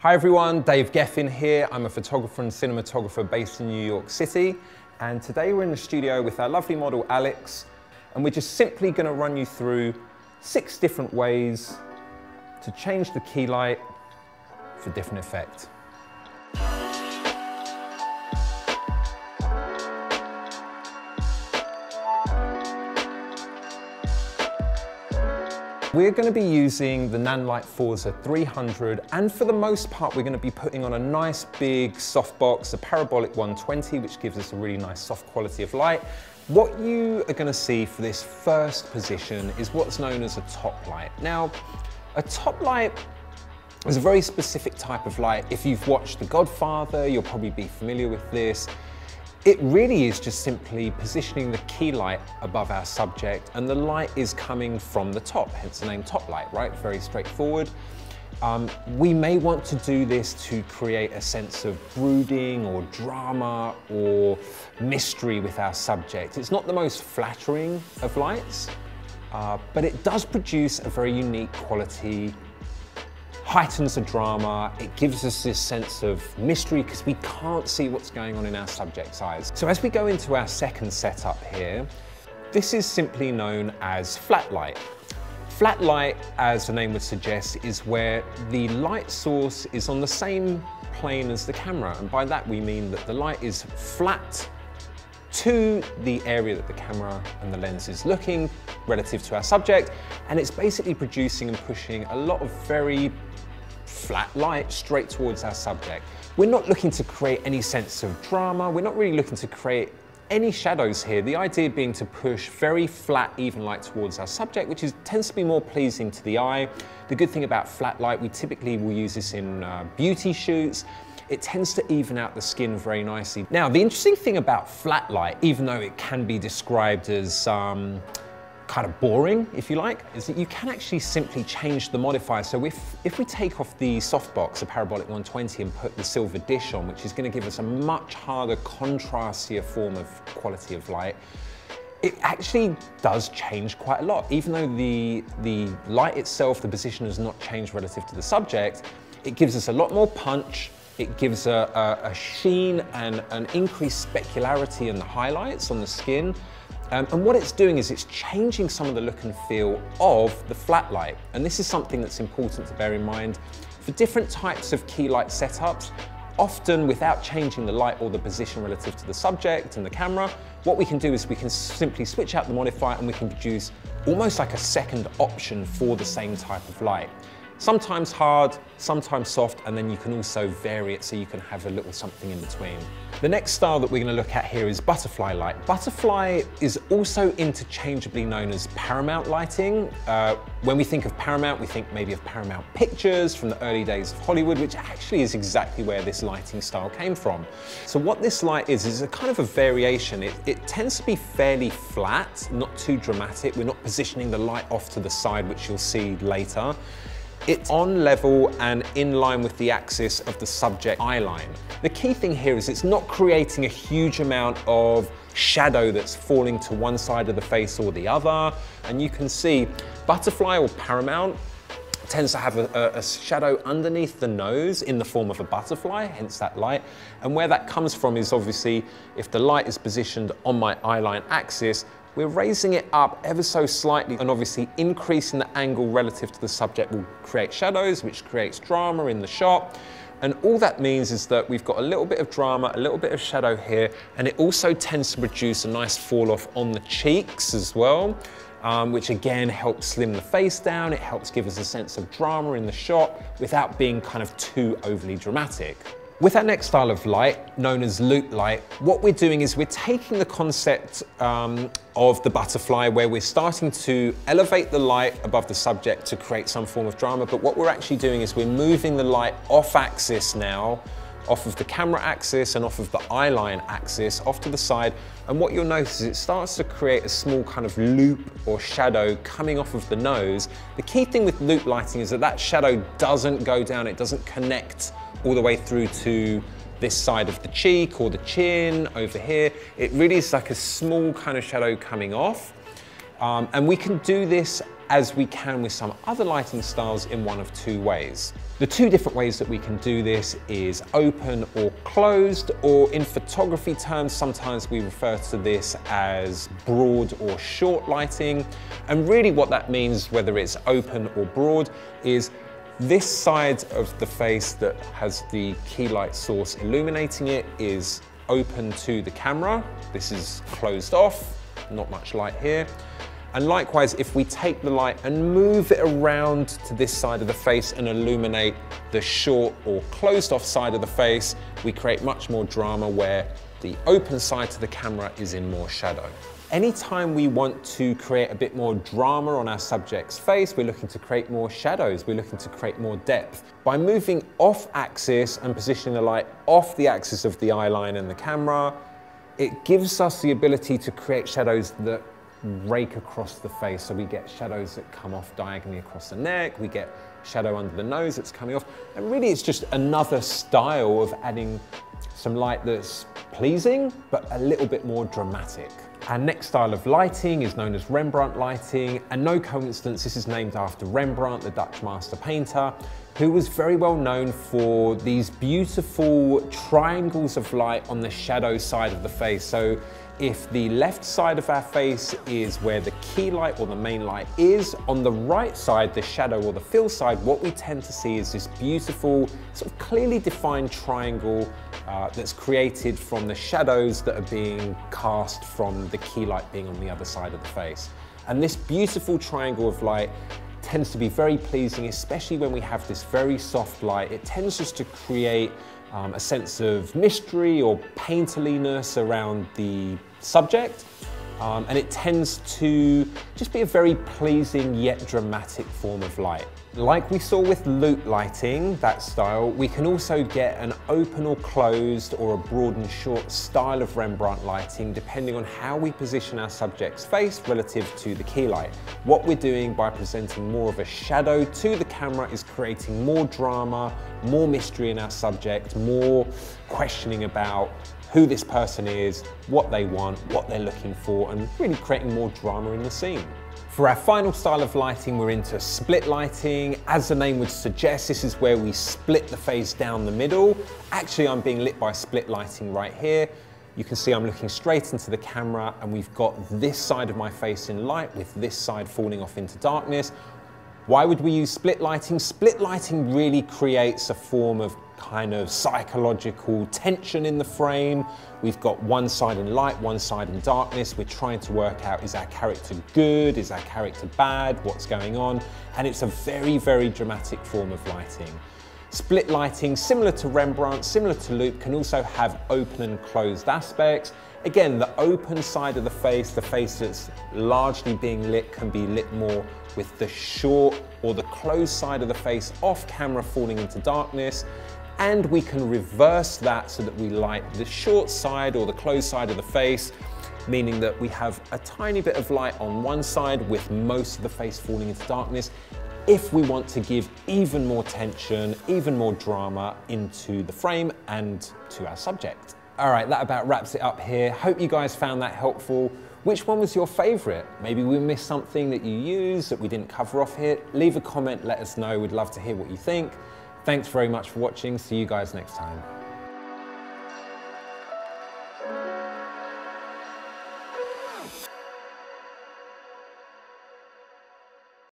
Hi everyone, Dave Geffin here. I'm a photographer and cinematographer based in New York City. And today we're in the studio with our lovely model, Alex. And we're just simply gonna run you through 6 different ways to change the key light for different effect. We're going to be using the NanLite Forza 300, and for the most part we're going to be putting on a nice big softbox, a Parabolic 120, which gives us a really nice soft quality of light. What you are going to see for this first position is what's known as a top light. Now, a top light is a very specific type of light. If you've watched The Godfather, you'll probably be familiar with this. It really is just simply positioning the key light above our subject, and the light is coming from the top, hence the name top light, right? Very straightforward. We may want to do this to create a sense of brooding or drama or mystery with our subject. It's not the most flattering of lights, but it does produce a very unique quality, heightens the drama. It gives us this sense of mystery because we can't see what's going on in our subject's eyes. So as we go into our second setup here, this is simply known as flat light. Flat light, as the name would suggest, is where the light source is on the same plane as the camera. And by that we mean that the light is flat to the area that the camera and the lens is looking relative to our subject, and it's basically producing and pushing a lot of very flat light straight towards our subject. We're not looking to create any sense of drama, we're not really looking to create any shadows here. The idea being to push very flat, even light towards our subject, which tends to be more pleasing to the eye. The good thing about flat light, we typically will use this in beauty shoots. It tends to even out the skin very nicely. Now, the interesting thing about flat light, even though it can be described as kind of boring, if you like, is that you can actually simply change the modifier. So if we take off the softbox, a Parabolic 120, and put the silver dish on, which is going to give us a much harder, contrastier form of quality of light, it actually does change quite a lot. Even though the light itself, the position has not changed relative to the subject, it gives us a lot more punch. It gives a sheen and an increased specularity in the highlights on the skin. And what it's doing is it's changing some of the look and feel of the flat light. And this is something that's important to bear in mind. For different types of key light setups, often without changing the light or the position relative to the subject and the camera, what we can do is we can simply switch out the modifier and we can produce almost like a second option for the same type of light. Sometimes hard, sometimes soft, and then you can also vary it so you can have a little something in between. The next style that we're going to look at here is butterfly light. Butterfly is also interchangeably known as Paramount lighting. When we think of Paramount, we think maybe of Paramount Pictures from the early days of Hollywood, which actually is exactly where this lighting style came from. So what this light is a kind of a variation. It tends to be fairly flat, not too dramatic. We're not positioning the light off to the side, which you'll see later. It's on level and in line with the axis of the subject eye line. The key thing here is it's not creating a huge amount of shadow that's falling to one side of the face or the other. And you can see butterfly or Paramount tends to have a shadow underneath the nose in the form of a butterfly, hence that light. And where that comes from is obviously if the light is positioned on my eye line axis, we're raising it up ever so slightly, and obviously increasing the angle relative to the subject will create shadows, which creates drama in the shot. And all that means is that we've got a little bit of drama, a little bit of shadow here, and it also tends to produce a nice fall off on the cheeks as well, which again helps slim the face down. It helps give us a sense of drama in the shot without being kind of too overly dramatic. With our next style of light, known as loop light, what we're doing is we're taking the concept of the butterfly, where we're starting to elevate the light above the subject to create some form of drama, but what we're actually doing is we're moving the light off axis now, off of the camera axis and off of the eye line axis, off to the side. And what you'll notice is it starts to create a small kind of loop or shadow coming off of the nose. The key thing with loop lighting is that that shadow doesn't go down, it doesn't connect all the way through to this side of the cheek or the chin over here. It really is like a small kind of shadow coming off. And we can do this as we can with some other lighting styles in one of two ways. The two different ways that we can do this is open or closed, or in photography terms, sometimes we refer to this as broad or short lighting. And really what that means, whether it's open or broad, is this side of the face that has the key light source illuminating it is open to the camera. This is closed off, not much light here. And likewise, if we take the light and move it around to this side of the face and illuminate the short or closed off side of the face, we create much more drama where the open side to the camera is in more shadow. Anytime we want to create a bit more drama on our subject's face, we're looking to create more shadows, we're looking to create more depth. By moving off axis and positioning the light off the axis of the eye line and the camera, it gives us the ability to create shadows that rake across the face. So we get shadows that come off diagonally across the neck, we get shadow under the nose that's coming off, and really it's just another style of adding some light that's pleasing but a little bit more dramatic. Our next style of lighting is known as Rembrandt lighting, and no coincidence this is named after Rembrandt, the Dutch master painter, who was very well known for these beautiful triangles of light on the shadow side of the face. So if the left side of our face is where the key light or the main light is, on the right side, the shadow or the fill side, what we tend to see is this beautiful, sort of clearly defined triangle that's created from the shadows that are being cast from the key light being on the other side of the face. And this beautiful triangle of light tends to be very pleasing, especially when we have this very soft light. It tends just to create a sense of mystery or painterliness around the subject, and it tends to just be a very pleasing yet dramatic form of light. Like we saw with loop lighting, that style, we can also get an open or closed or a broad and short style of Rembrandt lighting depending on how we position our subject's face relative to the key light. What we're doing by presenting more of a shadow to the camera is creating more drama, more mystery in our subject, more questioning about who this person is, what they want, what they're looking for, and really creating more drama in the scene. For our final style of lighting, we're into split lighting. As the name would suggest, this is where we split the face down the middle. Actually, I'm being lit by split lighting right here. You can see I'm looking straight into the camera and we've got this side of my face in light with this side falling off into darkness. Why would we use split lighting? Split lighting really creates a form of kind of psychological tension in the frame. We've got one side in light, one side in darkness. We're trying to work out, is our character good? Is our character bad? What's going on? And it's a very, very dramatic form of lighting. Split lighting, similar to Rembrandt, similar to loop, can also have open and closed aspects. Again, the open side of the face that's largely being lit, can be lit more with the short or the closed side of the face off camera falling into darkness. And we can reverse that so that we light the short side or the closed side of the face, meaning that we have a tiny bit of light on one side with most of the face falling into darkness, if we want to give even more tension, even more drama into the frame and to our subject. All right, that about wraps it up here. Hope you guys found that helpful. Which one was your favorite? Maybe we missed something that you use that we didn't cover off here. Leave a comment, let us know. We'd love to hear what you think. Thanks very much for watching. See you guys next time.